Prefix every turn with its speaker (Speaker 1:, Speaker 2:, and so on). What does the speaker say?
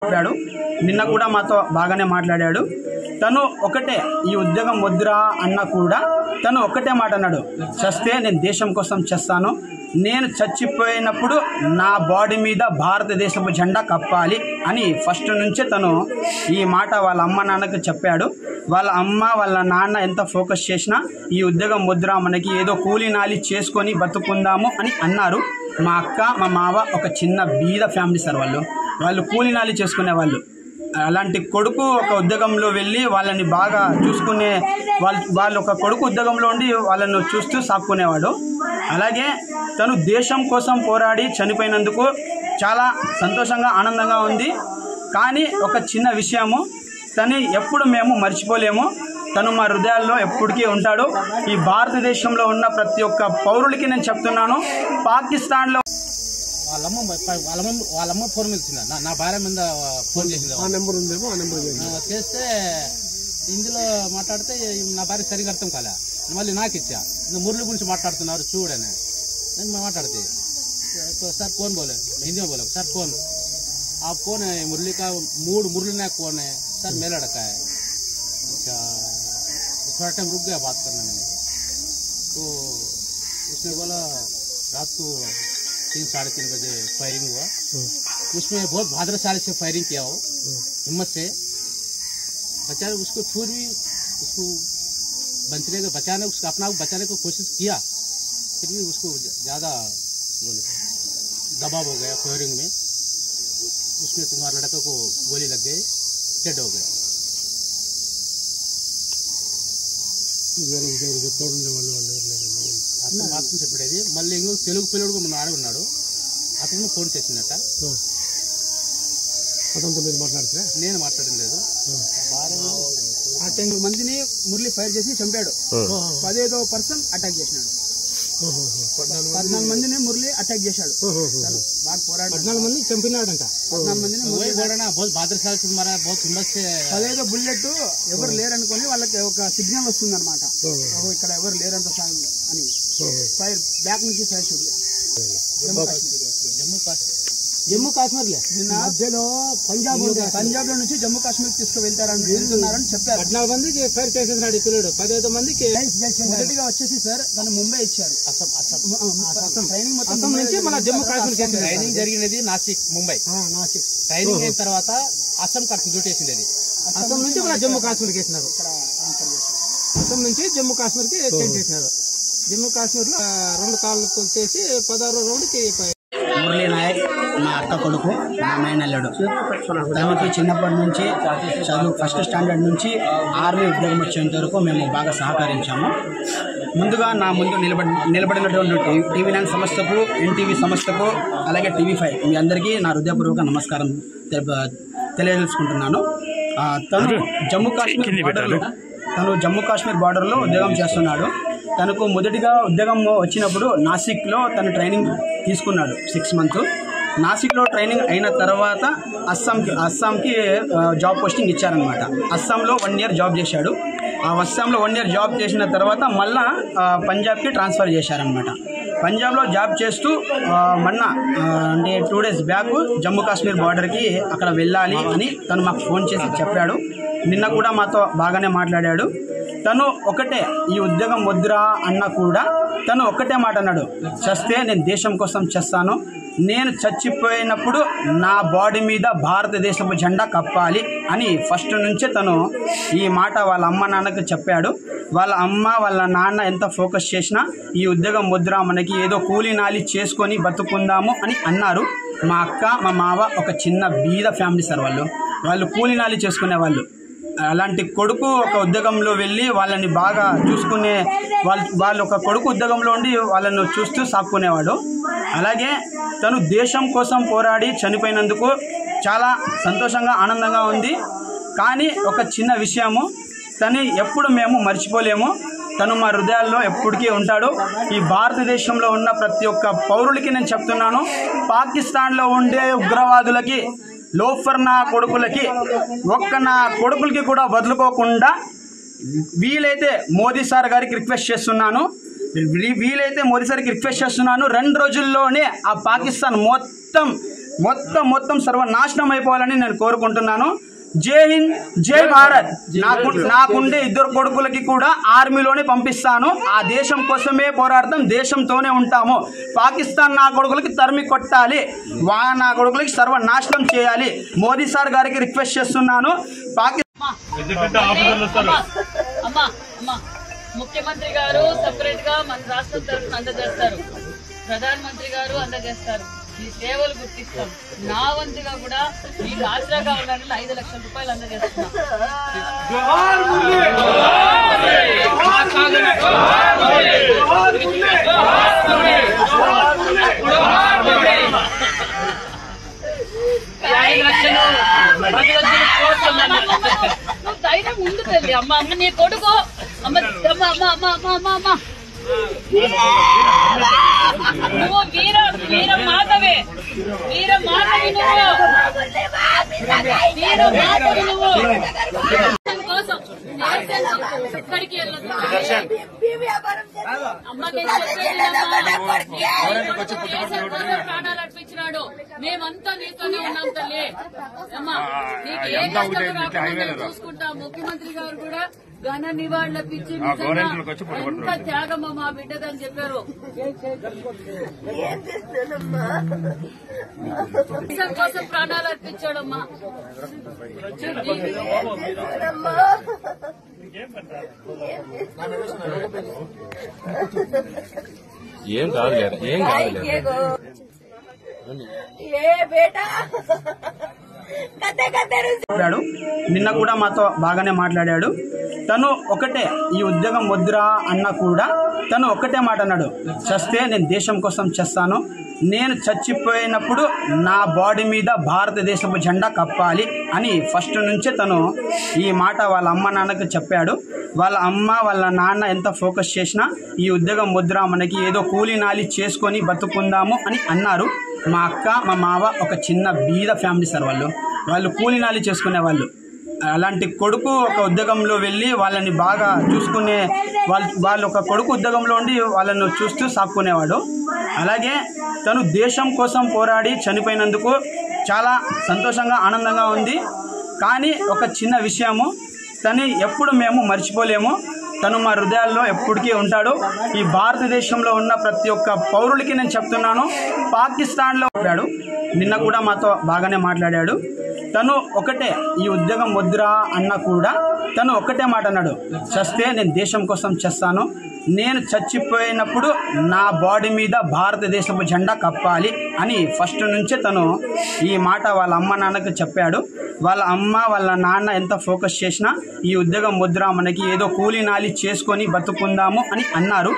Speaker 1: చెప్పాడు. నిన్న కూడా మాతో బాగానే మాట్లాడాడు. తను ఒకటే ఈ ఉద్యోగం వద్దురా అన్న కూడా తను ఒకటే మాట అన్నాడు, చస్తే నేను దేశం కోసం చేస్తాను, నేను చచ్చిపోయినప్పుడు నా బాడీ మీద భారతదేశపు జెండా కప్పాలి అని ఫస్ట్ నుంచే తను ఈ మాట వాళ్ళ అమ్మ నాన్నకి చెప్పాడు. వాళ్ళ అమ్మ వాళ్ళ నాన్న ఎంత ఫోకస్ చేసినా ఈ ఉద్యోగం వద్దురా, మనకి ఏదో కూలీ నాలి చేసుకొని బతుకుందాము అని అన్నారు. మా అక్క మా మావ ఒక చిన్న బీద ఫ్యామిలీ సార్. వాళ్ళు కూలీ నాలి చేసుకునే వాళ్ళు. అలాంటి కొడుకు ఒక ఉద్యోగంలో వెళ్ళి వాళ్ళని బాగా చూసుకునే వాళ్ళు ఒక కొడుకు ఉద్యోగంలో ఉండి వాళ్ళను చూస్తూ సాక్కునేవాడు. అలాగే తను దేశం కోసం పోరాడి చనిపోయినందుకు చాలా సంతోషంగా ఆనందంగా ఉంది. కానీ ఒక చిన్న విషయము, తను ఎప్పుడు మేము మర్చిపోలేము. తను మా హృదయాల్లో ఎప్పటికీ ఉంటాడు. ఈ భారతదేశంలో ఉన్న ప్రతి ఒక్క పౌరుడికి నేను చెప్తున్నాను, పాకిస్తాన్లో
Speaker 2: వాళ్ళమ్మ ఫోన్ ఇచ్చింది, నా భార్య మీద ఫోన్ చేసింది. ఆ నెంబర్ ఉందేమో, ఆ నెంబర్ చేస్తే హిందీలో మాట్లాడితే నా భార్య సరిగా అర్థం కాలే. మళ్ళీ నాకు ఇచ్చా, మురళి గురించి మాట్లాడుతున్నారు చూడని నేను మాట్లాడితే, సార్ कौन बोले, हिंदी में बोले सर कौन, आप कौन है, मुरली का मूड मुरली नायक कौन है, सर मेरा लड़का है। अच्छा, थोड़ा टाइम रुक गया बात करने में, तो उसने बोला रात को 3-3:30 बजे फायरिंग हुआ, उसमें बहुत बहादुरी से फायरिंग किया हो, हिम्मत से बेचारे उसको फिर भी उसको बचाने उसको अपना बचाने की कोशिश किया, फिर भी उसको ज़्यादा बोले दबाव हो गया फायरिंग में, उसमें तुम्हारे लड़के को गोली लग गई, डेड हो गया। అతను మాత్రం చెప్పేది. మళ్ళీ ఇంకో తెలుగు పిల్లడు మన ఆడే ఉన్నాడు, అతను ఫోన్ చేసిందట. అతనితో మీరు మాట్లాడితే నేను మాట్లాడడం లేదు. 10 మందిని మురళి ఫైర్ చేసి చంపాడు, 15వ పర్సన్ అటాక్ చేసినాడు. 14 మందిని మురళి అటాక్ చేశాడు, బాగా పోరాడు. 14 మంది చంపినాడంట. 14 మందిని మురళి బాధ్యత 15వ బుల్లెట్ ఎవరు లేరనుకొని వాళ్ళకి ఒక సిగ్నల్ వస్తుంది అనమాట, ఇక్కడ ఎవరు లేరంత సాయం అని. ఫైర్ బ్యాక్ నుంచి ఫైర్ షూట్ జమ్మూ కాశ్మీర్ మధ్యలో పంజాబ్ లో నుంచి జమ్మూ కాశ్మీర్ తీసుకువెళ్తారని వెళ్తున్నారని చెప్పారు. 14 మందికి ఫైర్ చేసేసినాడు పిల్లడు, 15 మందికి మొదటిగా వచ్చేసి సార్ దాన్ని ముంబై ఇచ్చారు. ట్రైనింగ్ మొత్తం నుంచి మన జమ్మూ కాశ్మీర్ ట్రైనింగ్ జరిగినది నాసిక్, ముంబై నాసిక్. ట్రైనింగ్ అయిన తర్వాత అస్సాం కాడికి డ్యూటీ వేసింది. అస్సాం నుంచి మన జమ్మూ కాశ్మీర్కి వేసినారు. అస్సాం నుంచి జమ్మూ కాశ్మీర్కి చేంజ్ చేసినారు. జమ్మూ కాశ్మీర్ లో 2 కాళ్ళు చేసి 16వ రౌండ్కి
Speaker 1: మురళీ నాయక్ మా అక్క కొడుకు, మా మేనల్లుడు. తనకి చిన్నప్పటి నుంచి చదువు ఫస్ట్ స్టాండర్డ్ నుంచి ఆర్మీ ఉద్యోగం వచ్చేంత వరకు మేము బాగా సహకరించాము. ముందుగా నా ముందు నిలబడినటువంటి TV9 సంస్థకు, NTV సంస్థకు, అలాగే TV5 మీ అందరికీ నా హృదయపూర్వక నమస్కారం తెలియజేసుకుంటున్నాను. తను జమ్మూ కాశ్మీర్ బార్డర్లో ఉద్యోగం చేస్తున్నాడు. తనకు మొదటిగా ఉద్యోగం వచ్చినప్పుడు నాసిక్లో తను ట్రైనింగ్ తీసుకున్నాడు 6 మంత్స్. నాసిక్లో ట్రైనింగ్ అయిన తర్వాత అస్సాంకి జాబ్ పోస్టింగ్ ఇచ్చారనమాట. అస్సాంలో 1 ఇయర్ జాబ్ చేశాడు. ఆ అస్సాంలో 1 ఇయర్ జాబ్ చేసిన తర్వాత మళ్ళా పంజాబ్కి ట్రాన్స్ఫర్ చేశారనమాట. పంజాబ్లో జాబ్ చేస్తూ మొన్న అంటే 2 డేస్ బ్యాక్ జమ్మూ కాశ్మీర్ బార్డర్కి అక్కడ వెళ్ళాలి అని తను మాకు ఫోన్ చేసి చెప్పాడు. నిన్న కూడా మాతో బాగానే మాట్లాడాడు. తను ఒకటే ఈ ఉద్యోగం వద్దురా అన్న కూడా తను ఒకటే మాట అన్నాడు, చస్తే నేను దేశం కోసం చేస్తాను, నేను చచ్చిపోయినప్పుడు నా బాడీ మీద భారతదేశపు జెండా కప్పాలి అని ఫస్ట్ నుంచే తను ఈ మాట వాళ్ళ అమ్మ నాన్నకి చెప్పాడు. వాళ్ళ అమ్మ వాళ్ళ నాన్న ఎంత ఫోకస్ చేసినా ఈ ఉద్యోగం వద్దురా, మనకి ఏదో కూలీ నాలి చేసుకొని బతుకుందాము అని అన్నారు. మా అక్క మా మావ ఒక చిన్న బీద ఫ్యామిలీ సార్. వాళ్ళు కూలీ నాలి చేసుకునే వాళ్ళు. అలాంటి కొడుకు ఒక ఉద్యోగంలో వెళ్ళి వాళ్ళని బాగా చూసుకునే వాళ్ళు ఒక కొడుకు ఉద్యోగంలో ఉండి వాళ్ళను చూస్తూ సాక్కునేవాడు. అలాగే తను దేశం కోసం పోరాడి చనిపోయినందుకు చాలా సంతోషంగా ఆనందంగా ఉంది. కానీ ఒక చిన్న విషయము, తను ఎప్పుడు మేము మర్చిపోలేము. తను మా హృదయాల్లో ఎప్పటికీ ఉంటాడు. ఈ భారతదేశంలో ఉన్న ప్రతి ఒక్క పౌరుడికి నేను చెప్తున్నాను, పాకిస్తాన్లో ఉండే ఉగ్రవాదులకి, లోఫర్ నా కొడుకులకి, నా కొడుకులకి కూడా వదులుకోకుండా వీలైతే మోదీ సార్ గారికి రిక్వెస్ట్ చేస్తున్నాను, 2 రోజుల్లోనే ఆ పాకిస్తాన్ మొత్తం మొత్తం సర్వనాశనం అయిపోవాలని నేను కోరుకుంటున్నాను. జై హింద్, జై భారత్. నాకుండే 2 కొడుకులకి కూడా ఆర్మీలోనే పంపిస్తాను. ఆ దేశం కోసమే పోరాడతాం, దేశంతోనే ఉంటాము. పాకిస్తాన్ నా కొడుకులకి తరిమి కొట్టాలి, నా కొడుకులకి సర్వనాశనం చేయాలి. మోదీ సార్ గారికి రిక్వెస్ట్ చేస్తున్నాను.
Speaker 3: ముఖ్యమంత్రి గారు సెపరేట్ గా మన రాష్ట్రం తరఫున అందజేస్తారు, ప్రధానమంత్రి గారు అందజేస్తారు. ఈ సేవలు గుర్తిస్తాం. నా వంతుగా కూడా మీకు ఆసరాగా ఉండాలని 5 లక్షల రూపాయలు అందజేస్తున్నాం. నువ్వు ధైర్యం ముందు తల్లి. అమ్మ నీ కొడుకు నువ్వు వీర మాధవి నువ్వు కోసం ఎక్కడికి వెళ్ళదు. అమ్మకి ప్రాణాలు అర్పించినాడు. మేమంతా నీతోనే ఉన్నాం తల్లి. అమ్మా నీకు ఏ చూసుకుంటాం. ముఖ్యమంత్రి గారు కూడా ఘన నివాళులర్పించి ఎంత త్యాగమా మా బిడ్డదని చెప్పారు. దేశం కోసం ప్రాణాలు అర్పించాడమ్మా.
Speaker 4: ఏం కాదు
Speaker 1: నిన్న కూడా మాతో బాగానే మాట్లాడాడు. తను ఒకటే, ఈ ఉద్యోగం వద్దురా అన్న కూడా తను ఒకటే మాట అన్నాడు, చస్తే నేను దేశం కోసం చేస్తాను, నేను చచ్చిపోయినప్పుడు నా బాడీ మీద భారతదేశపు జెండా కప్పాలి అని ఫస్ట్ నుంచే తను ఈ మాట వాళ్ళ అమ్మ నాన్నకు చెప్పాడు. వాళ్ళ అమ్మ వాళ్ళ నాన్న ఎంత ఫోకస్ చేసినా ఈ ఉద్యోగం వద్దురా, మనకి ఏదో కూలీ నాలి చేసుకొని బతుకుందాము అని అన్నారు. మా అక్క మా మావ ఒక చిన్న బీద ఫ్యామిలీ సార్. వాళ్ళు కూలీ నాలి చేసుకునే వాళ్ళు. అలాంటి కొడుకు ఒక ఉద్యోగంలో వెళ్ళి వాళ్ళని బాగా చూసుకునే వాళ్ళు ఒక కొడుకు ఉద్యోగంలో ఉండి వాళ్ళను చూస్తూ సాక్కునేవాడు. అలాగే తను దేశం కోసం పోరాడి చనిపోయినందుకు చాలా సంతోషంగా ఆనందంగా ఉంది. కానీ ఒక చిన్న విషయము, తను ఎప్పుడు మేము మర్చిపోలేము. తను మా హృదయాల్లో ఎప్పటికీ ఉంటాడు. ఈ భారతదేశంలో ఉన్న ప్రతి ఒక్క పౌరుడికి నేను చెప్తున్నాను, పాకిస్తాన్లో ఉన్నాడు. నిన్న కూడా మాతో బాగానే మాట్లాడాడు. తను ఒకటే, ఈ ఉద్యోగం వద్దురా అన్న కూడా తను ఒకటే మాట అన్నాడు, చస్తే నేను దేశం కోసం చేస్తాను, నేను చచ్చిపోయినప్పుడు నా బాడీ మీద భారతదేశపు జెండా కప్పాలి అని ఫస్ట్ నుంచే తను ఈ మాట వాళ్ళ అమ్మ నాన్నకు చెప్పాడు. వాళ్ళ అమ్మ వాళ్ళ నాన్న ఎంత ఫోకస్ చేసినా ఈ ఉద్యోగం వద్దురా, మనకి ఏదో కూలీ నాలి చేసుకొని బతుకుందాము అని అన్నారు.